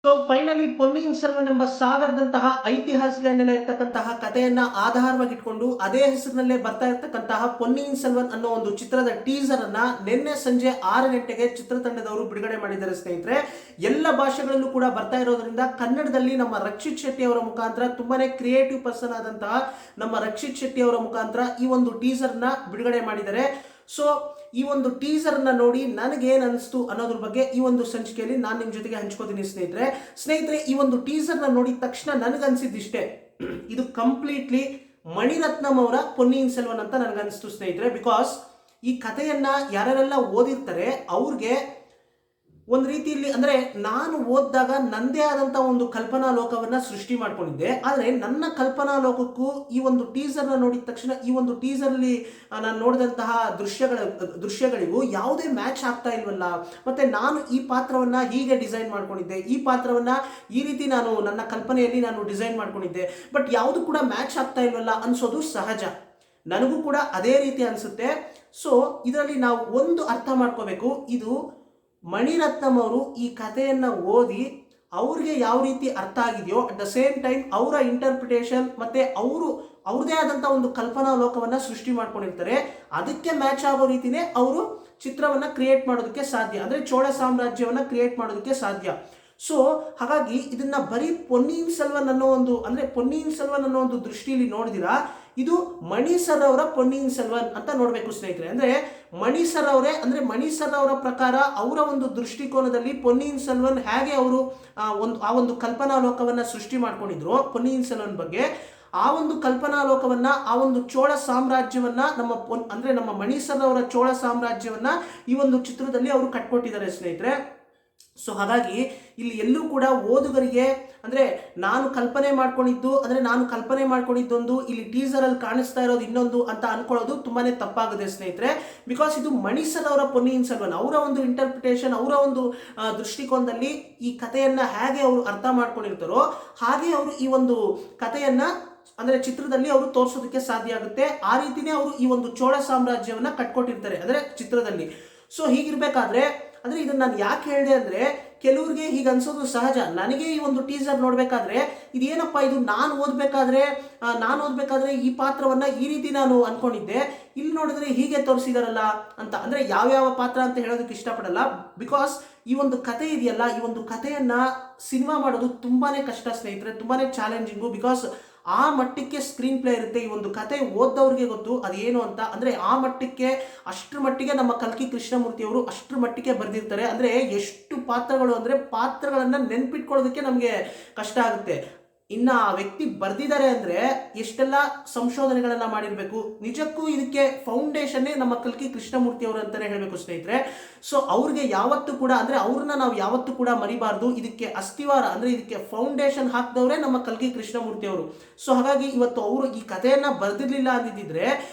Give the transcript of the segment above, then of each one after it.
So finally Ponniyin Selvan ಎಂಬ ಸಾಗರದಂತಹ ಐತಿಹಾಸಿಕ ಹಿನ್ನೆಲೆ ಇರ್ತಕ್ಕಂತಹ ಕಥೆಯನ್ನ ಆಧಾರವಾಗಿಟ್ಕೊಂಡು ಅದೇ ಹೆಸರಿನಲ್ಲೇ ಬರ್ತಾ ಇರ್ತಕ್ಕಂತಹ ಪೊನ್ನಿಯಿನ್ ಸೆಲ್ವನ್ ಅನ್ನೋ ಒಂದು ಚಿತ್ರದ ಟೀಸರ್ ಅನ್ನ ನಿನ್ನೆ ಸಂಜೆ 6 ಗಂಟೆಗೆ ಚಿತ್ರತಂಡದವರು ಬಿಡುಗಡೆ ಮಾಡಿದ್ದಾರೆ ಸ್ನೇಹಿತರೆ. ಎಲ್ಲ ಭಾಷೆಗಳಲ್ಲೂ ಕೂಡ ಬರ್ತಾ ಇರೋದ್ರಿಂದ ಕನ್ನಡದಲ್ಲಿ ನಮ್ಮ ರಕ್ಷಿತ್ ಶೆಟ್ಟಿ ಅವರ ಮುಖಾಂತರ ತುಂಬಾನೇ ಕ್ರಿಯೇಟಿವ್ ಪರ್ಸನ್ ಆದಂತಹ ನಮ್ಮ ರಕ್ಷಿತ್ ಶೆಟ್ಟಿ ಅವರ ಮುಖಾಂತರ ಈ ಒಂದು ಟೀಸರ್ ನ ಬಿಡುಗಡೆ ಮಾಡಿದ್ದಾರೆ. ಸೊ ಈ ಒಂದು ಟೀಸರ್ ನ ನೋಡಿ ನನಗೆ ಏನ್ ಅನಿಸ್ತು ಅನ್ನೋದ್ರ ಬಗ್ಗೆ ಈ ಒಂದು ಸಂಚಿಕೆಯಲ್ಲಿ ನಾನು ನಿಮ್ ಜೊತೆಗೆ ಹಂಚ್ಕೋತೀನಿ ಸ್ನೇಹಿತರೆ. ಈ ಒಂದು ಟೀಸರ್ ನ ನೋಡಿದ ತಕ್ಷಣ ನನಗನ್ಸಿದ್ದಿಷ್ಟೇ, ಇದು ಕಂಪ್ಲೀಟ್ಲಿ ಮಣಿರತ್ನಂ ಅವರ ಪೊನ್ನಿಯಿನ್ ಸೆಲ್ವನ್ ಅಂತ ನನಗನ್ನಿಸ್ತು ಸ್ನೇಹಿತರೆ. ಬಿಕಾಸ್ ಈ ಕಥೆಯನ್ನ ಯಾರೆಲ್ಲ ಓದಿರ್ತಾರೆ ಅವ್ರಿಗೆ ಒಂದು ರೀತಿಯಲ್ಲಿ ಅಂದ್ರೆ ನಾನು ಓದಿದಾಗ ನಂದೇ ಆದಂತ ಒಂದು ಕಲ್ಪನಾ ಲೋಕವನ್ನ ಸೃಷ್ಟಿ ಮಾಡ್ಕೊಂಡಿದ್ದೆ. ಆದ್ರೆ ನನ್ನ ಕಲ್ಪನಾ ಲೋಕಕ್ಕೂ ಈ ಒಂದು ಟೀಸರ್ ನ ನೋಡಿದ ತಕ್ಷಣ ಈ ಒಂದು ಟೀಸರ್ ಅಲ್ಲಿ ನಾನು ನೋಡಿದಂತಹ ದೃಶ್ಯಗಳಿಗೂ ಯಾವುದೇ ಮ್ಯಾಚ್ ಆಗ್ತಾ ಇಲ್ವಲ್ಲ. ಮತ್ತೆ ನಾನು ಈ ಪಾತ್ರವನ್ನ ಹೀಗೆ ಡಿಸೈನ್ ಮಾಡ್ಕೊಂಡಿದ್ದೆ, ಈ ಪಾತ್ರವನ್ನ ಈ ರೀತಿ ನಾನು ನನ್ನ ಕಲ್ಪನೆಯಲ್ಲಿ ನಾನು ಡಿಸೈನ್ ಮಾಡ್ಕೊಂಡಿದ್ದೆ, ಬಟ್ ಯಾವುದು ಕೂಡ ಮ್ಯಾಚ್ ಆಗ್ತಾ ಇಲ್ವಲ್ಲ ಅನ್ಸೋದು ಸಹಜ. ನನಗೂ ಕೂಡ ಅದೇ ರೀತಿ ಅನ್ಸುತ್ತೆ. ಸೊ ಇದರಲ್ಲಿ ನಾವು ಒಂದು ಅರ್ಥ ಮಾಡ್ಕೋಬೇಕು, ಇದು ಮಣಿರತ್ನಂ ಅವರು ಈ ಕಥೆಯನ್ನ ಓದಿ ಅವ್ರಿಗೆ ಯಾವ ರೀತಿ ಅರ್ಥ ಆಗಿದೆಯೋ ಅಟ್ ದ ಸೇಮ್ ಟೈಮ್ ಅವರ ಇಂಟರ್ಪ್ರಿಟೇಷನ್ ಮತ್ತೆ ಅವ್ರದೇ ಆದಂತ ಒಂದು ಕಲ್ಪನಾ ಲೋಕವನ್ನ ಸೃಷ್ಟಿ ಮಾಡ್ಕೊಂಡಿರ್ತಾರೆ. ಅದಕ್ಕೆ ಮ್ಯಾಚ್ ಆಗೋ ರೀತಿನೇ ಅವರು ಚಿತ್ರವನ್ನ ಕ್ರಿಯೇಟ್ ಮಾಡೋದಕ್ಕೆ ಸಾಧ್ಯ, ಅಂದ್ರೆ ಚೋಳ ಸಾಮ್ರಾಜ್ಯವನ್ನ ಕ್ರಿಯೇಟ್ ಮಾಡೋದಕ್ಕೆ ಸಾಧ್ಯ. ಸೊ ಹಾಗಾಗಿ ಇದನ್ನ ಬರೀ ಪೊನ್ನಿಯಿನ್ ಸೆಲ್ವನ್ ಅನ್ನೋ ಒಂದು ದೃಷ್ಟಿಯಲ್ಲಿ ನೋಡಿದಿರಾ, ಇದು ಮಣಿ ಸರ್ ಅವರ ಪೊನ್ನಿಯಿನ್ ಸೆಲ್ವನ್ ಅಂತ ನೋಡ್ಬೇಕು ಸ್ನೇಹಿತರೆ. ಅಂದ್ರೆ ಮಣಿ ಸರ್ ಅವರ ಪ್ರಕಾರ ಅವರ ಒಂದು ದೃಷ್ಟಿಕೋನದಲ್ಲಿ ಪೊನ್ನಿಯಿನ್ ಸೆಲ್ವನ್ ಹೇಗೆ ಅವರು ಆ ಒಂದು ಕಲ್ಪನಾ ಲೋಕವನ್ನ ಸೃಷ್ಟಿ ಮಾಡ್ಕೊಂಡಿದ್ರು ಪೊನ್ನಿಯಿನ್ ಸೆಲ್ವನ್ ಬಗ್ಗೆ, ಆ ಒಂದು ಕಲ್ಪನಾ ಲೋಕವನ್ನ, ಆ ಒಂದು ಚೋಳ ಸಾಮ್ರಾಜ್ಯವನ್ನ ನಮ್ಮ ಮಣಿ ಸರ್ ಅವರ ಚೋಳ ಸಾಮ್ರಾಜ್ಯವನ್ನ ಈ ಒಂದು ಚಿತ್ರದಲ್ಲಿ ಅವರು ಕಟ್ಕೊಟ್ಟಿದ್ದಾರೆ ಸ್ನೇಹಿತರೆ. ಸೊ ಹಾಗಾಗಿ ಇಲ್ಲಿ ಎಲ್ಲೂ ಕೂಡ ಓದುಗರಿಗೆ ಅಂದ್ರೆ ನಾನು ಕಲ್ಪನೆ ಮಾಡ್ಕೊಂಡಿದ್ದೊಂದು ಇಲ್ಲಿ ಟೀಸರ್ ಅಲ್ಲಿ ಕಾಣಿಸ್ತಾ ಇರೋದು ಇನ್ನೊಂದು ಅಂತ ಅನ್ಕೊಳ್ಳೋದು ತುಂಬಾನೇ ತಪ್ಪಾಗಿದೆ ಸ್ನೇಹಿತರೆ. ಬಿಕಾಸ್ ಇದು ಮಣಿ ಸರ್ ಅವರ ಪೊನ್ನಿಯಿನ್ ಸೆಲ್ವನ್, ಅವರ ಒಂದು ಇಂಟರ್ಪ್ರಿಟೇಷನ್, ಅವರ ಒಂದು ದೃಷ್ಟಿಕೋನದಲ್ಲಿ ಈ ಕಥೆಯನ್ನ ಹೇಗೆ ಅವರು ಅರ್ಥ ಮಾಡ್ಕೊಂಡಿರ್ತಾರೋ ಹಾಗೆ ಅವರು ಈ ಒಂದು ಕಥೆಯನ್ನ ಅಂದ್ರೆ ಚಿತ್ರದಲ್ಲಿ ಅವರು ತೋರಿಸೋದಕ್ಕೆ ಸಾಧ್ಯ ಆಗುತ್ತೆ. ಆ ರೀತಿನೇ ಅವರು ಈ ಒಂದು ಚೋಳ ಸಾಮ್ರಾಜ್ಯವನ್ನ ಕಟ್ಕೊಟ್ಟಿರ್ತಾರೆ ಅಂದ್ರೆ ಚಿತ್ರದಲ್ಲಿ. ಸೊ ಹೀಗಿರ್ಬೇಕಾದ್ರೆ ಅಂದ್ರೆ ಇದನ್ನ ನಾನು ಯಾಕೆ ಹೇಳಿದೆ ಅಂದ್ರೆ ಕೆಲವ್ರಿಗೆ ಹೀಗೆ ಅನ್ಸೋದು ಸಹಜ. ನನಗೆ ಈ ಒಂದು ಟೀಸರ್ ನೋಡ್ಬೇಕಾದ್ರೆ ಇದೇನಪ್ಪ ಇದು, ನಾನು ಓದ್ಬೇಕಾದ್ರೆ ಈ ಪಾತ್ರವನ್ನ ಈ ರೀತಿ ನಾನು ಅನ್ಕೊಂಡಿದ್ದೆ, ಇಲ್ಲಿ ನೋಡಿದ್ರೆ ಹೀಗೆ ತೋರಿಸಿದಾರಲ್ಲ ಅಂತ. ಅಂದ್ರೆ ಯಾವ್ಯಾವ ಪಾತ್ರ ಅಂತ ಹೇಳೋದಕ್ಕೆ ಇಷ್ಟಪಡಲ್ಲ. ಬಿಕಾಸ್ ಈ ಒಂದು ಕತೆ ಇದೆಯಲ್ಲ, ಈ ಒಂದು ಕಥೆಯನ್ನ ಸಿನಿಮಾ ಮಾಡೋದು ತುಂಬಾನೇ ಕಷ್ಟ ಸ್ನೇಹಿತರೆ, ತುಂಬಾನೇ ಚಾಲೆಂಜಿಂಗು. ಬಿಕಾಸ್ ಆ ಮಟ್ಟಕ್ಕೆ ಸ್ಕ್ರೀನ್ ಪ್ಲೇ ಇರುತ್ತೆ. ಈ ಒಂದು ಕತೆ ಓದ್ದವ್ರಿಗೆ ಗೊತ್ತು ಅದೇನು ಅಂತ. ಅಂದ್ರೆ ಆ ಮಟ್ಟಕ್ಕೆ, ಅಷ್ಟರ ಮಟ್ಟಿಗೆ ನಮ್ಮ ಕಲ್ಕಿ ಕೃಷ್ಣಮೂರ್ತಿ ಅವರು ಅಷ್ಟರ ಮಟ್ಟಿಗೆ ಬರೆದಿರ್ತಾರೆ. ಅಂದ್ರೆ ಎಷ್ಟು ಪಾತ್ರಗಳು ಅಂದ್ರೆ ಪಾತ್ರಗಳನ್ನ ನೆನ್ಪಿಟ್ಕೊಳ್ಳೋದಕ್ಕೆ ನಮಗೆ ಕಷ್ಟ ಆಗುತ್ತೆ. ಇನ್ನ ಆ ವ್ಯಕ್ತಿ ಬರ್ದಿದ್ದಾರೆ ಅಂದ್ರೆ ಎಷ್ಟೆಲ್ಲ ಸಂಶೋಧನೆಗಳನ್ನ ಮಾಡಿರ್ಬೇಕು. ನಿಜಕ್ಕೂ ಇದಕ್ಕೆ ಫೌಂಡೇಶನ್ ನಮ್ಮ ಕಲ್ಕಿ ಕೃಷ್ಣಮೂರ್ತಿ ಅವರು ಅಂತಾನೆ ಹೇಳ್ಬೇಕು ಸ್ನೇಹಿತರೆ. ಸೊ ಅವ್ರಿಗೆ ಯಾವತ್ತೂ ಕೂಡ ಅಂದ್ರೆ ಅವ್ರನ್ನ ನಾವು ಯಾವತ್ತೂ ಕೂಡ ಮರಿಬಾರ್ದು. ಇದಕ್ಕೆ ಅಸ್ಥಿವಾರ ಅಂದ್ರೆ ಇದಕ್ಕೆ ಫೌಂಡೇಶನ್ ಹಾಕಿದವರೇ ನಮ್ಮ ಕಲ್ಕಿ ಕೃಷ್ಣಮೂರ್ತಿ ಅವರು. ಸೊ ಹಾಗಾಗಿ ಇವತ್ತು ಅವರು ಈ ಕಥೆಯನ್ನ ಬರ್ದಿರ್ಲಿಲ್ಲ ಅಂದಿದ್ರೆ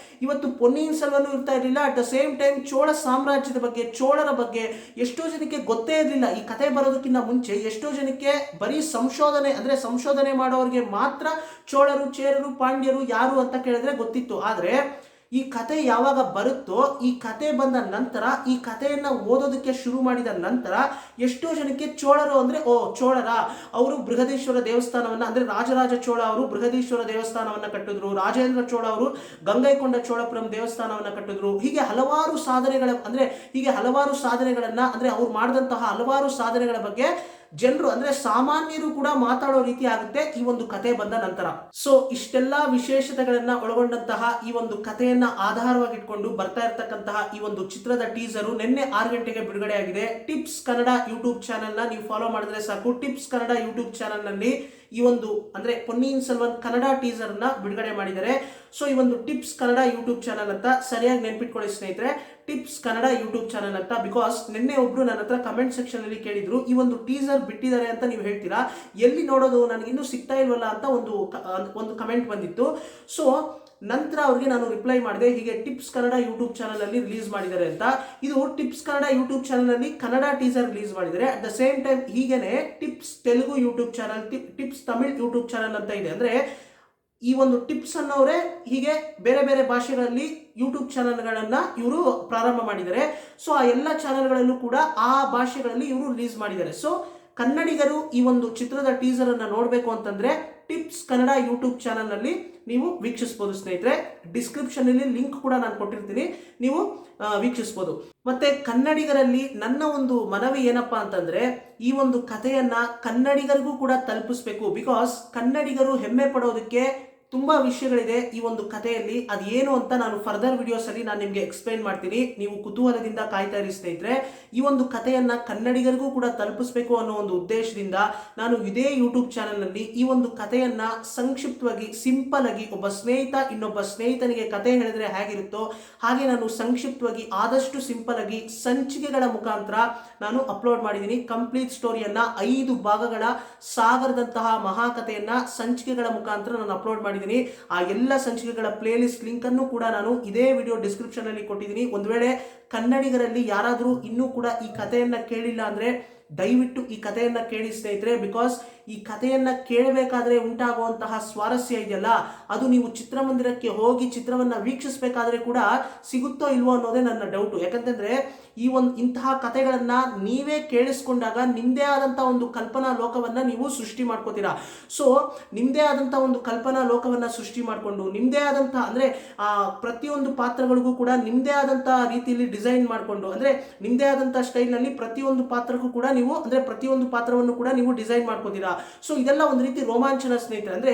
ಇವತ್ತು ಪೊನ್ನಿಯಿನ್ ಸೆಲ್ವನ್ ಇರ್ತಾ ಇರಲಿಲ್ಲ. At the same time Chola ಸಾಮ್ರಾಜ್ಯದ ಬಗ್ಗೆ, ಚೋಳರ ಬಗ್ಗೆ ಎಷ್ಟೋ ಜನಕ್ಕೆ ಗೊತ್ತೇ ಇರಲಿಲ್ಲ. ಈ ಕತೆ ಬರೋದಕ್ಕಿಂತ ಮುಂಚೆ ಎಷ್ಟೋ ಜನಕ್ಕೆ ಬರೀ ಸಂಶೋಧನೆ ಮಾಡೋರಿಗೆ ಮಾತ್ರ ಚೋಳರು, ಚೇರರು, ಪಾಂಡ್ಯರು ಯಾರು ಅಂತ ಕೇಳಿದ್ರೆ ಗೊತ್ತಿತ್ತು. ಆದ್ರೆ ಈ ಕತೆ ಯಾವಾಗ ಬರುತ್ತೋ, ಈ ಕತೆ ಬಂದ ನಂತರ, ಈ ಕಥೆಯನ್ನ ಓದೋದಕ್ಕೆ ಶುರು ಮಾಡಿದ ನಂತರ ಎಷ್ಟೋ ಜನಕ್ಕೆ ಚೋಳರು ಅಂದ್ರೆ ಚೋಳರ, ಅವರು ಬೃಹದೀಶ್ವರ ದೇವಸ್ಥಾನವನ್ನ ಅಂದ್ರೆ ರಾಜರಾಜ ಚೋಳ ಅವರು ಬೃಹದೀಶ್ವರ ದೇವಸ್ಥಾನವನ್ನ ಕಟ್ಟಿದ್ರು, ರಾಜೇಂದ್ರ ಚೋಳ ಅವರು ಗಂಗೈಕೊಂಡ ಚೋಳಪುರಂ ದೇವಸ್ಥಾನವನ್ನ ಕಟ್ಟಿದ್ರು. ಹೀಗೆ ಹಲವಾರು ಸಾಧನೆಗಳನ್ನ ಅಂದ್ರೆ ಅವ್ರು ಮಾಡಿದಂತಹ ಹಲವಾರು ಸಾಧನೆಗಳ ಬಗ್ಗೆ ಜನರು ಅಂದ್ರೆ ಸಾಮಾನ್ಯರು ಕೂಡ ಮಾತಾಡೋ ರೀತಿ ಆಗುತ್ತೆ ಈ ಒಂದು ಕತೆ ಬಂದ ನಂತರ. ಸೊ ಇಷ್ಟೆಲ್ಲಾ ವಿಶೇಷತೆಗಳನ್ನ ಒಳಗೊಂಡಂತಹ ಈ ಒಂದು ಕಥೆಯನ್ನ ಆಧಾರವಾಗಿಟ್ಕೊಂಡು ಬರ್ತಾ ಇರ್ತಕ್ಕಂತಹ ಈ ಒಂದು ಚಿತ್ರದ ಟೀಸರು ನಿನ್ನೆ 6 ಗಂಟೆಗೆ ಬಿಡುಗಡೆ ಆಗಿದೆ. ಟಿಪ್ಸ್ ಕನ್ನಡ ಯೂಟ್ಯೂಬ್ ಚಾನೆಲ್ ನ ನೀವು ಫಾಲೋ ಮಾಡಿದ್ರೆ ಸಾಕು. ಟಿಪ್ಸ್ ಕನ್ನಡ ಯೂಟ್ಯೂಬ್ ಚಾನೆಲ್ ನಲ್ಲಿ ಈ ಒಂದು ಅಂದ್ರೆ ಪೊನ್ನಿಯಿನ್ ಸೆಲ್ವನ್ ಕನ್ನಡ ಟೀಸರ್ ನ ಬಿಡುಗಡೆ ಮಾಡಿದ್ದಾರೆ. ಸೊ ಈ ಒಂದು ಟಿಪ್ಸ್ ಕನ್ನಡ ಯೂಟ್ಯೂಬ್ ಚಾನೆಲ್ ಅಂತ ಸರಿಯಾಗಿ ನೆನ್ಪಿಟ್ಕೊಳ್ಳಿ ಸ್ನೇಹಿತರೆ, ಟಿಪ್ಸ್ ಕನ್ನಡ ಯೂಟ್ಯೂಬ್ ಚಾನೆಲ್ ಅಂತ. ಬಿಕಾಸ್ ನಿನ್ನೆ ಒಬ್ರು ನನ್ನ ಹತ್ರ ಕಮೆಂಟ್ ಸೆಕ್ಷನ್ ಅಲ್ಲಿ ಕೇಳಿದ್ರು, ಈ ಒಂದು ಟೀಸರ್ ಬಿಟ್ಟಿದ್ದಾರೆ ಅಂತ ನೀವು ಹೇಳ್ತೀರಾ, ಎಲ್ಲಿ ನೋಡೋದು, ನನಗೆ ಇನ್ನೂ ಸಿಗ್ತಾ ಇಲ್ವಲ್ಲ ಅಂತ ಒಂದು ಕಮೆಂಟ್ ಬಂದಿತ್ತು. ಸೊ ನಂತರ ಅವ್ರಿಗೆ ನಾನು ರಿಪ್ಲೈ ಮಾಡಿದೆ, ಹೀಗೆ ಟಿಪ್ಸ್ ಕನ್ನಡ ಯೂಟ್ಯೂಬ್ ಚಾನಲ್ ಅಲ್ಲಿ ರಿಲೀಸ್ ಮಾಡಿದ್ದಾರೆ ಅಂತ. ಇದು ಟಿಪ್ಸ್ ಕನ್ನಡ ಯೂಟ್ಯೂಬ್ ಚಾನಲ್ ಅಲ್ಲಿ ಕನ್ನಡ ಟೀಸರ್ ರಿಲೀಸ್ ಮಾಡಿದ್ದಾರೆ. ಅಟ್ ದ ಸೇಮ್ ಟೈಮ್ ಹೀಗೇನೆ tips Telugu YouTube channel, tips Tamil YouTube channel ಅಂತ ಇದೆ. ಅಂದ್ರೆ ಈ ಒಂದು ಟಿಪ್ಸ್ ಅನ್ನೋರೆ ಹೀಗೆ ಬೇರೆ ಬೇರೆ ಭಾಷೆಗಳಲ್ಲಿ ಯೂಟ್ಯೂಬ್ ಚಾನಲ್ಗಳನ್ನ ಇವರು ಪ್ರಾರಂಭ ಮಾಡಿದ್ದಾರೆ. ಸೊ ಆ ಎಲ್ಲ ಚಾನಲ್ಗಳಲ್ಲೂ ಕೂಡ ಆ ಭಾಷೆಗಳಲ್ಲಿ ಇವರು ರಿಲೀಸ್ ಮಾಡಿದ್ದಾರೆ. ಸೊ ಕನ್ನಡಿಗರು ಈ ಒಂದು ಚಿತ್ರದ ಟೀಸರ್ ಅನ್ನ ನೋಡಬೇಕು ಅಂತಂದ್ರೆ ಟಿಪ್ಸ್ ಕನ್ನಡ ಯೂಟ್ಯೂಬ್ ಚಾನಲ್ ನಲ್ಲಿ ನೀವು ವೀಕ್ಷಿಸಬಹುದು ಸ್ನೇಹಿತರೆ. ಡಿಸ್ಕ್ರಿಪ್ಷನ್ ಅಲ್ಲಿ ಲಿಂಕ್ ಕೂಡ ನಾನು ಕೊಟ್ಟಿರ್ತೀನಿ, ನೀವು ವೀಕ್ಷಿಸಬಹುದು. ಮತ್ತೆ ಕನ್ನಡಿಗರಲ್ಲಿ ನನ್ನ ಒಂದು ಮನವಿ ಏನಪ್ಪಾ ಅಂತಂದ್ರೆ ಈ ಒಂದು ಕಥೆಯನ್ನ ಕನ್ನಡಿಗರಿಗೂ ಕೂಡ ತಲುಪಿಸ್ಬೇಕು. ಬಿಕಾಸ್ ಕನ್ನಡಿಗರು ಹೆಮ್ಮೆ ಪಡೋದಕ್ಕೆ ತುಂಬಾ ವಿಷಯಗಳಿದೆ ಈ ಒಂದು ಕಥೆಯಲ್ಲಿ. ಅದೇನು ಅಂತ ನಾನು ಫರ್ದರ್ ವಿಡಿಯೋಸ್ ಅಲ್ಲಿ ನಾನು ನಿಮ್ಗೆ ಎಕ್ಸ್ಪ್ಲೈನ್ ಮಾಡ್ತೀನಿ. ನೀವು ಕುತೂಹಲದಿಂದ ಕಾಯ್ತಾ ಇರಿ ಸ್ನೇಹಿತರೆ. ಈ ಒಂದು ಕಥೆಯನ್ನ ಕನ್ನಡಿಗರಿಗೂ ಕೂಡ ತಲುಪಿಸಬೇಕು ಅನ್ನೋ ಒಂದು ಉದ್ದೇಶದಿಂದ ನಾನು ಇದೇ ಯೂಟ್ಯೂಬ್ ಚಾನೆಲ್ ನಲ್ಲಿ ಈ ಒಂದು ಕಥೆಯನ್ನ ಸಂಕ್ಷಿಪ್ತವಾಗಿ, ಸಿಂಪಲ್ ಆಗಿ, ಒಬ್ಬ ಸ್ನೇಹಿತ ಇನ್ನೊಬ್ಬ ಸ್ನೇಹಿತನಿಗೆ ಕಥೆ ಹೇಳಿದ್ರೆ ಹೇಗಿರುತ್ತೋ ಹಾಗೆ ನಾನು ಸಂಕ್ಷಿಪ್ತವಾಗಿ, ಆದಷ್ಟು ಸಿಂಪಲ್ ಆಗಿ ಸಂಚಿಕೆಗಳ ಮುಖಾಂತರ ನಾನು ಅಪ್ಲೋಡ್ ಮಾಡಿದ್ದೀನಿ. ಕಂಪ್ಲೀಟ್ ಸ್ಟೋರಿಯನ್ನ 5 ಭಾಗಗಳ ಸಾಗರದಂತಹ ಮಹಾಕಥೆಯನ್ನ ಸಂಚಿಕೆಗಳ ಮುಖಾಂತರ ನಾನು ಅಪ್ಲೋಡ್ ಮಾಡಿದ್ದೀನಿ. ಆ ಎಲ್ಲ ಸಂಚಿಕೆಗಳ ಪ್ಲೇ ಲಿಸ್ಟ್ ಲಿಂಕ್ ಅನ್ನು ಕೂಡ ನಾನು ಇದೇ ವಿಡಿಯೋ ಡಿಸ್ಕ್ರಿಪ್ಷನ್ ಅಲ್ಲಿ ಕೊಟ್ಟಿದ್ದೀನಿ. ಒಂದು ವೇಳೆ ಕನ್ನಡಿಗರಲ್ಲಿ ಯಾರಾದರೂ ಇನ್ನೂ ಕೂಡ ಈ ಕಥೆಯನ್ನ ಕೇಳಿಲ್ಲ ಅಂದ್ರೆ ದಯವಿಟ್ಟು ಈ ಕಥೆಯನ್ನ ಕೇಳಿ ಸ್ನೇಹಿತರೆ. ಬಿಕಾಸ್ ಈ ಕಥೆಯನ್ನ ಕೇಳಬೇಕಾದ್ರೆ ಉಂಟಾಗುವಂತಹ ಸ್ವಾರಸ್ಯ ಇದೆಯಲ್ಲ, ಅದು ನೀವು ಚಿತ್ರಮಂದಿರಕ್ಕೆ ಹೋಗಿ ಚಿತ್ರವನ್ನ ವೀಕ್ಷಿಸಬೇಕಾದ್ರೆ ಕೂಡ ಸಿಗುತ್ತೋ ಇಲ್ವೋ ಅನ್ನೋದೇ ನನ್ನ ಡೌಟು. ಯಾಕಂತಂದ್ರೆ ಇಂತಹ ಕಥೆಗಳನ್ನ ನೀವೇ ಕೇಳಿಸ್ಕೊಂಡಾಗ ನಿಮ್ದೇ ಆದಂತಹ ಒಂದು ಕಲ್ಪನಾ ಲೋಕವನ್ನ ನೀವು ಸೃಷ್ಟಿ ಮಾಡ್ಕೋತೀರಾ. ಸೊ ನಿಮ್ದೇ ಆದಂತಹ ಒಂದು ಕಲ್ಪನಾ ಲೋಕವನ್ನ ಸೃಷ್ಟಿ ಮಾಡಿಕೊಂಡು ನಿಮ್ದೇ ಆದಂತಹ ಅಂದ್ರೆ ಪ್ರತಿಯೊಂದು ಪಾತ್ರಗಳಿಗೂ ಕೂಡ ನಿಮ್ದೇ ಆದಂತಹ ರೀತಿಯಲ್ಲಿ ಡಿಸೈನ್ ಮಾಡಿಕೊಂಡು, ಅಂದ್ರೆ ನಿಮ್ದೇ ಆದಂತಹ ಸ್ಟೈಲ್ ನಲ್ಲಿ ಪ್ರತಿಯೊಂದು ಪಾತ್ರಕ್ಕೂ ಕೂಡ ನೀವು ಅಂದ್ರೆ ಪ್ರತಿಯೊಂದು ಪಾತ್ರವನ್ನು ಕೂಡ ನೀವು ಡಿಸೈನ್ ಮಾಡ್ಕೋತೀರಾ. ಸೊ ಇದೆಲ್ಲ ಒಂದು ರೀತಿ ರೋಮಾಂಚನ ಸ್ನೇಹಿತರೆ. ಅಂದ್ರೆ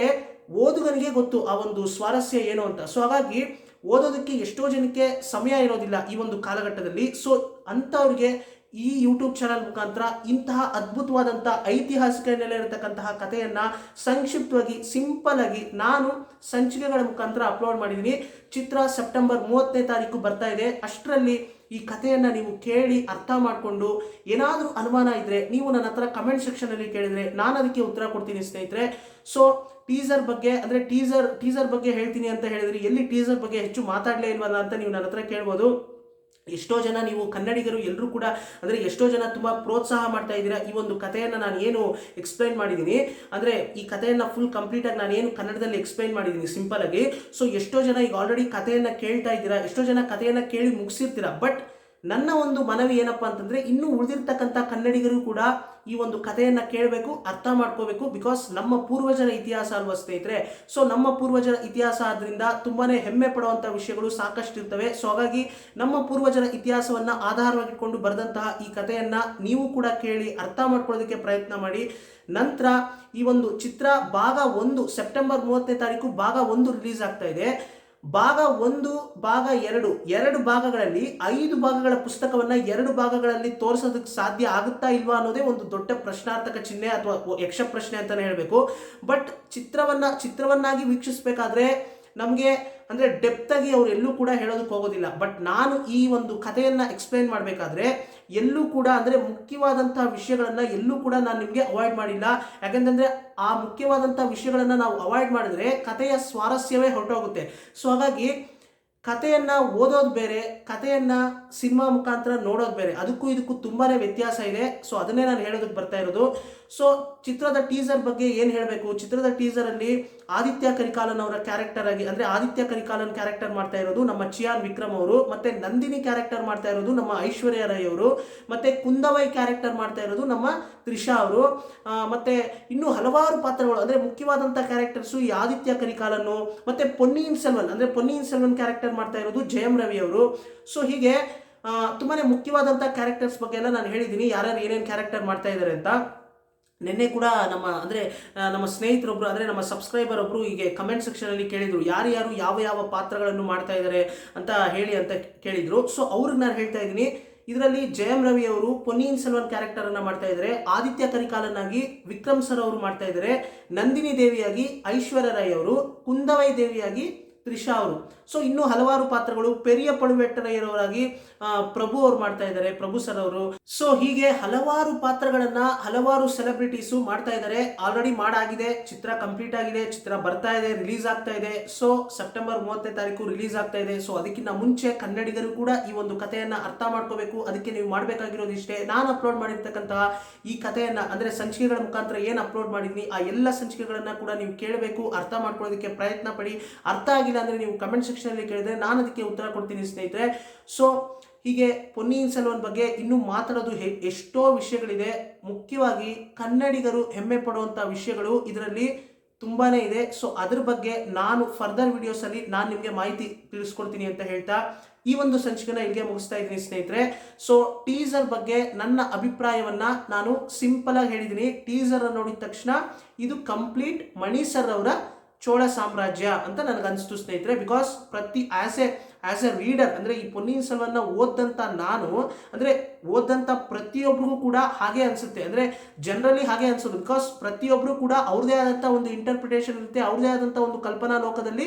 ಓದುಗನಿಗೆ ಗೊತ್ತು ಆ ಒಂದು ಸ್ವಾರಸ್ಯ ಏನು ಅಂತ. ಸೊ ಹಾಗಾಗಿ ಓದೋದಕ್ಕೆ ಎಷ್ಟೋ ಜನಕ್ಕೆ ಸಮಯ ಇರೋದಿಲ್ಲ ಈ ಒಂದು ಕಾಲಘಟ್ಟದಲ್ಲಿ. ಸೊ ಅಂಥವ್ರಿಗೆ ಈ ಯೂಟ್ಯೂಬ್ ಚಾನಲ್ ಮುಖಾಂತರ ಇಂತಹ ಅದ್ಭುತವಾದಂತಹ ಐತಿಹಾಸಿಕ ಹಿನ್ನೆಲೆ ಇರತಕ್ಕಂತಹ ಕಥೆಯನ್ನ ಸಂಕ್ಷಿಪ್ತವಾಗಿ, ಸಿಂಪಲ್ ಆಗಿ ನಾನು ಸಂಚಿಕೆಗಳ ಮುಖಾಂತರ ಅಪ್ಲೋಡ್ ಮಾಡಿದ್ದೀನಿ. ಚಿತ್ರ ಸೆಪ್ಟೆಂಬರ್ 30ನೇ ತಾರೀಕು ಬರ್ತಾ ಇದೆ. ಅಷ್ಟರಲ್ಲಿ ಈ ಕಥೆಯನ್ನ ನೀವು ಕೇಳಿ ಅರ್ಥ ಮಾಡಿಕೊಂಡು ಏನಾದರೂ ಅನುಮಾನ ಇದ್ರೆ ನೀವು ನನ್ನ ಹತ್ರ ಕಮೆಂಟ್ ಸೆಕ್ಷನ್ ಅಲ್ಲಿ ಕೇಳಿದ್ರೆ ನಾನು ಅದಕ್ಕೆ ಉತ್ತರ ಕೊಡ್ತೀನಿ ಸ್ನೇಹಿತರೆ. ಸೊ ಟೀಸರ್ ಬಗ್ಗೆ ಅಂದ್ರೆ ಟೀಸರ್ ಬಗ್ಗೆ ಹೇಳ್ತೀನಿ ಅಂತ ಹೇಳಿದ್ರಿ, ಎಲ್ಲಿ ಟೀಸರ್ ಬಗ್ಗೆ ಹೆಚ್ಚು ಮಾತಾಡಲೇ ಇಲ್ವಲ್ಲ ಅಂತ ನೀವು ನನ್ನ ಹತ್ರ ಕೇಳ್ಬೋದು. ಎಷ್ಟೋ ಜನ ನೀವು ಕನ್ನಡಿಗರು ಎಲ್ಲರೂ ಕೂಡ ಅಂದರೆ ಎಷ್ಟೋ ಜನ ತುಂಬ ಪ್ರೋತ್ಸಾಹ ಮಾಡ್ತಾ ಇದ್ದೀರಾ. ಈ ಒಂದು ಕಥೆಯನ್ನು ನಾನು ಏನು ಎಕ್ಸ್ಪ್ಲೈನ್ ಮಾಡಿದ್ದೀನಿ ಅಂದರೆ ಈ ಕಥೆಯನ್ನು ಫುಲ್ ಕಂಪ್ಲೀಟಾಗಿ ನಾನು ಏನು ಕನ್ನಡದಲ್ಲಿ ಎಕ್ಸ್ಪ್ಲೈನ್ ಮಾಡಿದ್ದೀನಿ ಸಿಂಪಲ್ ಆಗಿ. ಸೊ ಎಷ್ಟೋ ಜನ ಈಗ ಆಲ್ರೆಡಿ ಕಥೆಯನ್ನು ಕೇಳ್ತಾ ಇದ್ದೀರಾ, ಎಷ್ಟೋ ಜನ ಕಥೆಯನ್ನು ಕೇಳಿ ಮುಗಿಸಿರ್ತೀರಾ. ಬಟ್ ನನ್ನ ಒಂದು ಮನವಿ ಏನಪ್ಪಾ ಅಂತಂದ್ರೆ ಇನ್ನೂ ಉಳಿದಿರ್ತಕ್ಕಂಥ ಕನ್ನಡಿಗರು ಕೂಡ ಈ ಒಂದು ಕಥೆಯನ್ನ ಕೇಳಬೇಕು, ಅರ್ಥ ಮಾಡ್ಕೋಬೇಕು. ಬಿಕಾಸ್ ನಮ್ಮ ಪೂರ್ವಜರ ಇತಿಹಾಸ ಅಲ್ವಾ ಸ್ನೇಹಿತರೆ. ಸೊ ನಮ್ಮ ಪೂರ್ವಜರ ಇತಿಹಾಸ ಆದ್ರಿಂದ ತುಂಬಾನೇ ಹೆಮ್ಮೆ ಪಡುವಂತ ವಿಷಯಗಳು ಸಾಕಷ್ಟು ಇರ್ತವೆ. ಸೊ ಹಾಗಾಗಿ ನಮ್ಮ ಪೂರ್ವಜರ ಇತಿಹಾಸವನ್ನ ಆಧಾರವಾಗಿಟ್ಕೊಂಡು ಬರೆದಂತಹ ಈ ಕಥೆಯನ್ನ ನೀವು ಕೂಡ ಕೇಳಿ ಅರ್ಥ ಮಾಡ್ಕೊಳ್ಳೋದಕ್ಕೆ ಪ್ರಯತ್ನ ಮಾಡಿ. ನಂತರ ಈ ಒಂದು ಚಿತ್ರ ಭಾಗ 1 ಸೆಪ್ಟೆಂಬರ್ 30ನೇ ತಾರೀಕು ಭಾಗ 1 ರಿಲೀಸ್ ಆಗ್ತಾ ಇದೆ. ಭಾಗ 1 ಭಾಗ 2 ಭಾಗಗಳಲ್ಲಿ 5 ಭಾಗಗಳ ಪುಸ್ತಕವನ್ನ 2 ಭಾಗಗಳಲ್ಲಿ ತೋರಿಸೋದಕ್ಕೆ ಸಾಧ್ಯ ಆಗುತ್ತಾ ಇಲ್ವಾ ಅನ್ನೋದೇ ಒಂದು ದೊಡ್ಡ ಪ್ರಶ್ನಾರ್ಥಕ ಚಿಹ್ನೆ ಅಥವಾ ಯಕ್ಷ ಪ್ರಶ್ನೆ ಅಂತಾನೆ ಹೇಳಬೇಕು. ಬಟ್ ಚಿತ್ರವನ್ನಾಗಿ ವೀಕ್ಷಿಸಬೇಕಾದ್ರೆ ನಮಗೆ ಅಂದ್ರೆ ಡೆಪ್ತ್ ಆಗಿ ಅವ್ರು ಎಲ್ಲೂ ಕೂಡ ಹೇಳೋದಕ್ಕೆ ಹೋಗೋದಿಲ್ಲ. ಬಟ್ ನಾನು ಈ ಒಂದು ಕಥೆಯನ್ನ ಎಕ್ಸ್ಪ್ಲೈನ್ ಮಾಡಬೇಕಾದ್ರೆ ಎಲ್ಲೂ ಕೂಡ ಅಂದ್ರೆ ಮುಖ್ಯವಾದಂತಹ ವಿಷಯಗಳನ್ನ ಎಲ್ಲೂ ಕೂಡ ನಾನು ನಿಮಗೆ ಅವಾಯ್ಡ್ ಮಾಡಿಲ್ಲ. ಯಾಕಂತಂದ್ರೆ ಆ ಮುಖ್ಯವಾದಂತಹ ವಿಷಯಗಳನ್ನ ನಾವು ಅವಾಯ್ಡ್ ಮಾಡಿದ್ರೆ ಕಥೆಯ ಸ್ವಾರಸ್ಯವೇ ಹೊರಟೋಗುತ್ತೆ. ಸೊ ಹಾಗಾಗಿ ಕಥೆಯನ್ನ ಓದೋದು ಬೇರೆ, ಕಥೆಯನ್ನ ಸಿನಿಮಾ ಮುಖಾಂತರ ನೋಡೋದು ಬೇರೆ, ಅದಕ್ಕೂ ಇದಕ್ಕೂ ತುಂಬಾನೇ ವ್ಯತ್ಯಾಸ ಇದೆ. ಸೊ ಅದನ್ನೇ ನಾನು ಹೇಳೋದಕ್ಕೆ ಬರ್ತಾ ಇರೋದು. ಸೊ ಚಿತ್ರದ ಟೀಸರ್ ಬಗ್ಗೆ ಏನು ಹೇಳಬೇಕು, ಚಿತ್ರದ ಟೀಸರ್ ಅಲ್ಲಿ ಆದಿತ್ಯ ಕರಿಕಾಲನ್ ಅವರ ಕ್ಯಾರೆಕ್ಟರ್ ಆಗಿ ಅಂದ್ರೆ ಆದಿತ್ಯ ಕರಿಕಾಲನ್ ಕ್ಯಾರೆಕ್ಟರ್ ಮಾಡ್ತಾ ಇರೋದು ನಮ್ಮ ಚಿಯಾನ್ ವಿಕ್ರಮ್ ಅವರು, ಮತ್ತೆ ನಂದಿನಿ ಕ್ಯಾರೆಕ್ಟರ್ ಮಾಡ್ತಾ ಇರೋದು ನಮ್ಮ ಐಶ್ವರ್ಯ ರೈ ಅವರು, ಮತ್ತೆ ಕುಂದವೈ ಕ್ಯಾರೆಕ್ಟರ್ ಮಾಡ್ತಾ ಇರೋದು ನಮ್ಮ ತ್ರಿಷಾ ಅವರು, ಮತ್ತೆ ಇನ್ನು ಹಲವಾರು ಪಾತ್ರಗಳು ಅಂದ್ರೆ ಮುಖ್ಯವಾದಂತಹ ಕ್ಯಾರೆಕ್ಟರ್ಸ್ ಈ ಆದಿತ್ಯ ಕರಿಕಾಲನ್, ಮತ್ತೆ ಪೊನ್ನಿಯಿನ್ ಸೆಲ್ವನ್ ಕ್ಯಾರೆಕ್ಟರ್ ಮಾಡ್ತಾ ಇರೋದು ಜಯಂ ರವಿ ಅವರು. ಸೊ ಹೀಗೆ ತುಂಬಾನೇ ಮುಖ್ಯವಾದಂತಹ ಕ್ಯಾರೆಕ್ಟರ್ಸ್ ಬಗ್ಗೆ ಎಲ್ಲ ನಾನು ಹೇಳಿದ್ದೀನಿ, ಯಾರ್ಯಾರು ಏನೇನು ಕ್ಯಾರೆಕ್ಟರ್ ಮಾಡ್ತಾ ಇದ್ದಾರೆ ಅಂತ. ನಿನ್ನೆ ಕೂಡ ನಮ್ಮ ಸ್ನೇಹಿತರೊಬ್ರು ಅಂದ್ರೆ ನಮ್ಮ ಸಬ್ಸ್ಕ್ರೈಬರ್ ಒಬ್ರು ಹೀಗೆ ಕಮೆಂಟ್ ಸೆಕ್ಷನ್ ಅಲ್ಲಿ ಕೇಳಿದ್ರು, ಯಾರು ಯಾವ ಪಾತ್ರಗಳನ್ನು ಮಾಡ್ತಾ ಇದ್ದಾರೆ ಅಂತ ಹೇಳಿ ಅಂತ ಕೇಳಿದ್ರು. ಸೊ ಅವ್ರಿಗೆ ನಾನು ಹೇಳ್ತಾ ಇದ್ದೀನಿ, ಇದರಲ್ಲಿ ಜಯಂ ರವಿ ಅವರು ಪೊನ್ನಿಯಿನ್ ಸೆಲ್ವನ್ ಕ್ಯಾರೆಕ್ಟರ್ ಅನ್ನ ಮಾಡ್ತಾ ಇದ್ದಾರೆ, ಆದಿತ್ಯ ಕರಿಕಾಲನ್ ಆಗಿ ವಿಕ್ರಮ್ ಸರ್ ಅವರು ಮಾಡ್ತಾ ಇದ್ದಾರೆ, ನಂದಿನಿ ದೇವಿಯಾಗಿ ಐಶ್ವರ್ಯ ರೈ ಅವರು, ಕುಂದವೈ ದೇವಿಯಾಗಿ ತ್ರಿಷಾ ಅವರು. ಸೊ ಇನ್ನೂ ಹಲವಾರು ಪಾತ್ರಗಳು ಪೆರಿಯ ಪಳುವೆಟ್ಟರಯ್ಯರವರಾಗಿ ಪ್ರಭು ಅವರು ಮಾಡ್ತಾ ಇದ್ದಾರೆ, ಪ್ರಭು ಸರ್ ಅವರು. ಸೊ ಹೀಗೆ ಹಲವಾರು ಪಾತ್ರಗಳನ್ನ ಹಲವಾರು ಸೆಲೆಬ್ರಿಟೀಸು ಮಾಡ್ತಾ ಇದ್ದಾರೆ. ಆಲ್ರೆಡಿ ಮಾಡಾಗಿದೆ, ಚಿತ್ರ ಕಂಪ್ಲೀಟ್ ಆಗಿದೆ, ಚಿತ್ರ ಬರ್ತಾ ಇದೆ, ರಿಲೀಸ್ ಆಗ್ತಾ ಇದೆ. ಸೊ ಸೆಪ್ಟೆಂಬರ್ 30ನೇ ತಾರೀಕು ರಿಲೀಸ್ ಆಗ್ತಾ ಇದೆ. ಸೊ ಅದಕ್ಕಿಂತ ಮುಂಚೆ ಕನ್ನಡಿಗರು ಕೂಡ ಈ ಒಂದು ಕಥೆಯನ್ನ ಅರ್ಥ ಮಾಡ್ಕೋಬೇಕು. ಅದಕ್ಕೆ ನೀವು ಮಾಡಬೇಕಾಗಿರೋದು ಇಷ್ಟೇ, ನಾನು ಅಪ್ಲೋಡ್ ಮಾಡಿರ್ತಕ್ಕಂತಹ ಈ ಕಥೆಯನ್ನ ಅಂದ್ರೆ ಸಂಚಿಕೆಗಳ ಮುಖಾಂತರ ಏನು ಅಪ್ಲೋಡ್ ಮಾಡಿದ್ದೀನಿ ಆ ಎಲ್ಲ ಸಂಚಿಕೆಗಳನ್ನ ಕೂಡ ನೀವು ಕೇಳಬೇಕು, ಅರ್ಥ ಮಾಡ್ಕೊಳ್ಳೋದಕ್ಕೆ ಪ್ರಯತ್ನ ಪಡಿ. ಅರ್ಥ ಆಗಿಲ್ಲ ಅಂದ್ರೆ ನೀವು ಕಮೆಂಟ್ ಸೆಕ್ಷನ್ ಅಲ್ಲಿ ಕೇಳಿದ್ರೆ ನಾನು ಅದಕ್ಕೆ ಉತ್ತರ ಕೊಡ್ತೀನಿ ಸ್ನೇಹಿತರೆ. ಸೊ ಹೀಗೆ ಪೊನ್ನಿಯಿನ್ ಸೆಲ್ವನ್ ಬಗ್ಗೆ ಇನ್ನೂ ಮಾತಾಡೋದು ಎಷ್ಟೋ ವಿಷಯಗಳಿದೆ. ಮುಖ್ಯವಾಗಿ ಕನ್ನಡಿಗರು ಹೆಮ್ಮೆ ಪಡುವಂಥ ವಿಷಯಗಳು ಇದರಲ್ಲಿ ತುಂಬಾನೇ ಇದೆ. ಸೊ ಅದ್ರ ಬಗ್ಗೆ ನಾನು ಫರ್ದರ್ ವಿಡಿಯೋಸಲ್ಲಿ ನಾನು ನಿಮಗೆ ಮಾಹಿತಿ ತಿಳಿಸ್ಕೊಡ್ತೀನಿ ಅಂತ ಹೇಳ್ತಾ ಈ ಒಂದು ಸಂಚಿಕೆನ ಇಲ್ಲಿಗೆ ಮುಗಿಸ್ತಾ ಇದ್ದೀನಿ ಸ್ನೇಹಿತರೆ. ಸೊ ಟೀಸರ್ ಬಗ್ಗೆ ನನ್ನ ಅಭಿಪ್ರಾಯವನ್ನ ನಾನು ಸಿಂಪಲ್ ಆಗಿ ಹೇಳಿದ್ದೀನಿ. ಟೀಸರ್ ನೋಡಿದ ತಕ್ಷಣ ಇದು ಕಂಪ್ಲೀಟ್ ಮಣಿ ಸರ್ ಅವರ ಚೋಳ ಸಾಮ್ರಾಜ್ಯ ಅಂತ ನನಗನ್ನಿಸ್ತು ಸ್ನೇಹಿತರೆ. ಬಿಕಾಸ್ ಆಸ್ ಎ ರೀಡರ್ ಅಂದರೆ ಈ ಪೊನ್ನಿಯಿನ್ ಸೆಲ್ವನ್ನ ಓದಂತ ನಾನು ಅಂದರೆ ಓದಂತ ಪ್ರತಿಯೊಬ್ಬರಿಗೂ ಕೂಡ ಹಾಗೆ ಅನಿಸುತ್ತೆ. ಅಂದರೆ ಜನರಲಿ ಹಾಗೆ ಅನಿಸೋದು. ಬಿಕಾಸ್ ಪ್ರತಿಯೊಬ್ಬರು ಕೂಡ ಅವ್ರದೇ ಆದಂಥ ಒಂದು ಇಂಟರ್ಪ್ರಿಟೇಷನ್ ಇರುತ್ತೆ, ಅವ್ರದೇ ಆದಂಥ ಒಂದು ಕಲ್ಪನಾ ಲೋಕದಲ್ಲಿ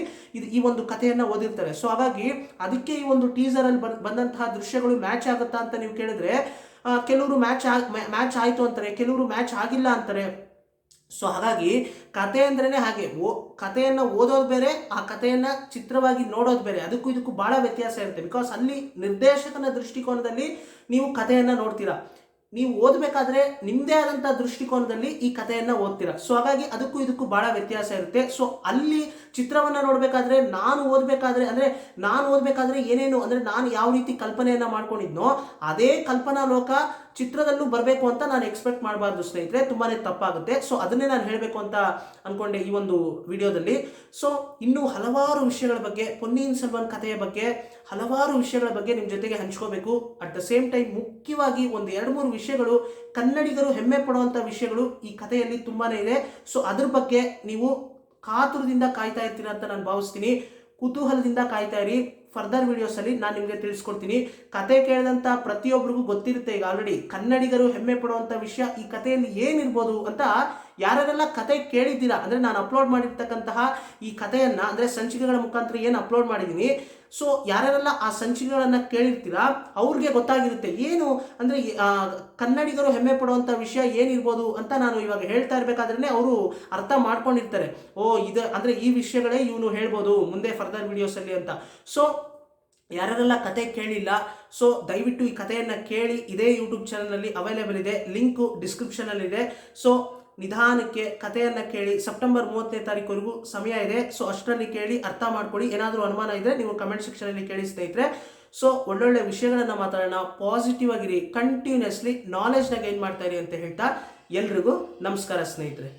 ಈ ಒಂದು ಕಥೆಯನ್ನು ಓದಿರ್ತಾರೆ. ಸೊ ಹಾಗಾಗಿ ಅದಕ್ಕೆ ಈ ಒಂದು ಟೀಸರಲ್ಲಿ ಬಂದಂತಹ ದೃಶ್ಯಗಳು ಮ್ಯಾಚ್ ಆಗುತ್ತಾ ಅಂತ ನೀವು ಕೇಳಿದ್ರೆ ಕೆಲವರು ಮ್ಯಾಚ್ ಆಯಿತು ಅಂತಾರೆ, ಕೆಲವರು ಮ್ಯಾಚ್ ಆಗಿಲ್ಲ ಅಂತಾರೆ. ಸೊ ಹಾಗಾಗಿ ಕತೆ ಅಂದ್ರೇ ಹಾಗೆ, ಕಥೆಯನ್ನು ಓದೋದು ಬೇರೆ, ಆ ಕಥೆಯನ್ನು ಚಿತ್ರವಾಗಿ ನೋಡೋದು ಬೇರೆ. ಅದಕ್ಕೂ ಇದಕ್ಕೂ ಭಾಳ ವ್ಯತ್ಯಾಸ ಇರುತ್ತೆ. ಬಿಕಾಸ್ ಅಲ್ಲಿ ನಿರ್ದೇಶಕನ ದೃಷ್ಟಿಕೋನದಲ್ಲಿ ನೀವು ಕಥೆಯನ್ನು ನೋಡ್ತೀರಾ, ನೀವು ಓದಬೇಕಾದ್ರೆ ನಿಮ್ಮದೇ ಆದಂಥ ದೃಷ್ಟಿಕೋನದಲ್ಲಿ ಈ ಕಥೆಯನ್ನು ಓದ್ತೀರಾ. ಸೊ ಹಾಗಾಗಿ ಅದಕ್ಕೂ ಇದಕ್ಕೂ ಭಾಳ ವ್ಯತ್ಯಾಸ ಇರುತ್ತೆ. ಸೊ ಅಲ್ಲಿ ಚಿತ್ರವನ್ನು ನೋಡಬೇಕಾದ್ರೆ ನಾನು ಓದಬೇಕಾದ್ರೆ ಏನೇನು ಅಂದರೆ ನಾನು ಯಾವ ರೀತಿ ಕಲ್ಪನೆಯನ್ನು ಮಾಡ್ಕೊಂಡಿದ್ನೋ ಅದೇ ಕಲ್ಪನಾ ಲೋಕ ಚಿತ್ರದಲ್ಲೂ ಬರಬೇಕು ಅಂತ ನಾನು ಎಕ್ಸ್ಪೆಕ್ಟ್ ಮಾಡಬಾರ್ದು ಸ್ನೇಹಿತರೆ, ತುಂಬಾ ತಪ್ಪಾಗುತ್ತೆ. ಸೊ ಅದನ್ನೇ ನಾನು ಹೇಳಬೇಕು ಅಂತ ಅಂದ್ಕೊಂಡೆ ಈ ಒಂದು ವಿಡಿಯೋದಲ್ಲಿ. ಸೊ ಇನ್ನೂ ಹಲವಾರು ವಿಷಯಗಳ ಬಗ್ಗೆ, ಪೊನ್ನಿಯಿನ್ ಸೆಲ್ವನ್ ಕಥೆಯ ಬಗ್ಗೆ ಹಲವಾರು ವಿಷಯಗಳ ಬಗ್ಗೆ ನಿಮ್ಮ ಜೊತೆಗೆ ಹಂಚ್ಕೋಬೇಕು. ಅಟ್ ದ ಸೇಮ್ ಟೈಮ್ ಮುಖ್ಯವಾಗಿ ಒಂದು 2-3 ವಿಷಯಗಳು, ಕನ್ನಡಿಗರು ಹೆಮ್ಮೆ ಪಡುವಂಥ ವಿಷಯಗಳು ಈ ಕಥೆಯಲ್ಲಿ ತುಂಬಾ ಇದೆ. ಸೊ ಅದ್ರ ಬಗ್ಗೆ ನೀವು ಕಾತುರದಿಂದ ಕಾಯ್ತಾ ಇರ್ತೀರ ಅಂತ ನಾನು ಭಾವಿಸ್ತೀನಿ. ಕುತೂಹಲದಿಂದ ಕಾಯ್ತಾ ಇರಿ. ಫರ್ದರ್ ವಿಡಿಯೋಸಲ್ಲಿ ನಾನು ನಿಮಗೆ ತಿಳಿಸ್ಕೊಡ್ತೀನಿ. ಕತೆ ಕೇಳಿದಂಥ ಪ್ರತಿಯೊಬ್ಬರಿಗೂ ಗೊತ್ತಿರುತ್ತೆ ಈಗ ಆಲ್ರೆಡಿ ಕನ್ನಡಿಗರು ಹೆಮ್ಮೆ ಪಡುವಂಥ ವಿಷಯ ಈ ಕಥೆಯಲ್ಲಿ ಏನಿರ್ಬೋದು ಅಂತ. ಯಾರೆಲ್ಲ ಕತೆ ಕೇಳಿದ್ದೀರಾ ಅಂದರೆ ನಾನು ಅಪ್ಲೋಡ್ ಮಾಡಿರ್ತಕ್ಕಂತಹ ಈ ಕಥೆಯನ್ನು ಅಂದರೆ ಸಂಚಿಕೆಗಳ ಮುಖಾಂತರ ಏನು ಅಪ್ಲೋಡ್ ಮಾಡಿದ್ದೀನಿ, ಸೊ ಯಾರೆಲ್ಲ ಆ ಸಂಚಿಕೆಗಳನ್ನು ಕೇಳಿರ್ತೀರಾ ಅವ್ರಿಗೆ ಗೊತ್ತಾಗಿರುತ್ತೆ ಏನು ಅಂದರೆ ಕನ್ನಡಿಗರು ಹೆಮ್ಮೆ ಪಡುವಂಥ ವಿಷಯ ಏನಿರ್ಬೋದು ಅಂತ ನಾನು ಇವಾಗ ಹೇಳ್ತಾ ಇರಬೇಕಾದ್ರೆ ಅವರು ಅರ್ಥ ಮಾಡ್ಕೊಂಡಿರ್ತಾರೆ. ಇದು ಅಂದರೆ ಈ ವಿಷಯಗಳೇ ಇವನು ಹೇಳ್ಬೋದು ಮುಂದೆ ಫರ್ದರ್ ವಿಡಿಯೋಸಲ್ಲಿ ಅಂತ. ಸೊ ಯಾರೆಲ್ಲ ಕತೆ ಕೇಳಿಲ್ಲ, ಸೊ ದಯವಿಟ್ಟು ಈ ಕಥೆಯನ್ನು ಕೇಳಿ. ಇದೇ ಯೂಟ್ಯೂಬ್ ಚಾನಲ್ನಲ್ಲಿ ಅವೈಲೇಬಲ್ ಇದೆ, ಲಿಂಕು ಡಿಸ್ಕ್ರಿಪ್ಷನಲ್ಲಿದೆ. ಸೊ ನಿಧಾನಕ್ಕೆ ಕಥೆಯನ್ನು ಕೇಳಿ. ಸೆಪ್ಟೆಂಬರ್ 30ನೇ ತಾರೀಕುವರೆಗೂ ಸಮಯ ಇದೆ. ಸೊ ಅಷ್ಟರಲ್ಲಿ ಕೇಳಿ, ಅರ್ಥ ಮಾಡ್ಕೊಳ್ಳಿ. ಏನಾದರೂ ಅನುಮಾನ ಇದ್ದರೆ ನೀವು ಕಮೆಂಟ್ ಸೆಕ್ಷನಲ್ಲಿ ಕೇಳಿ ಸ್ನೇಹಿತರೆ. ಸೊ ಒಳ್ಳೊಳ್ಳೆ ವಿಷಯಗಳನ್ನು ಮಾತಾಡೋಣ, ಪಾಸಿಟಿವ್ ಆಗಿರಿ, ಕಂಟಿನ್ಯೂಸ್ಲಿ ನಾಲೆಜ್ನ ಗೈನ್ ಮಾಡ್ತಾ ಇರಿ ಅಂತ ಹೇಳ್ತಾ ಎಲ್ರಿಗೂ ನಮಸ್ಕಾರ ಸ್ನೇಹಿತರೆ.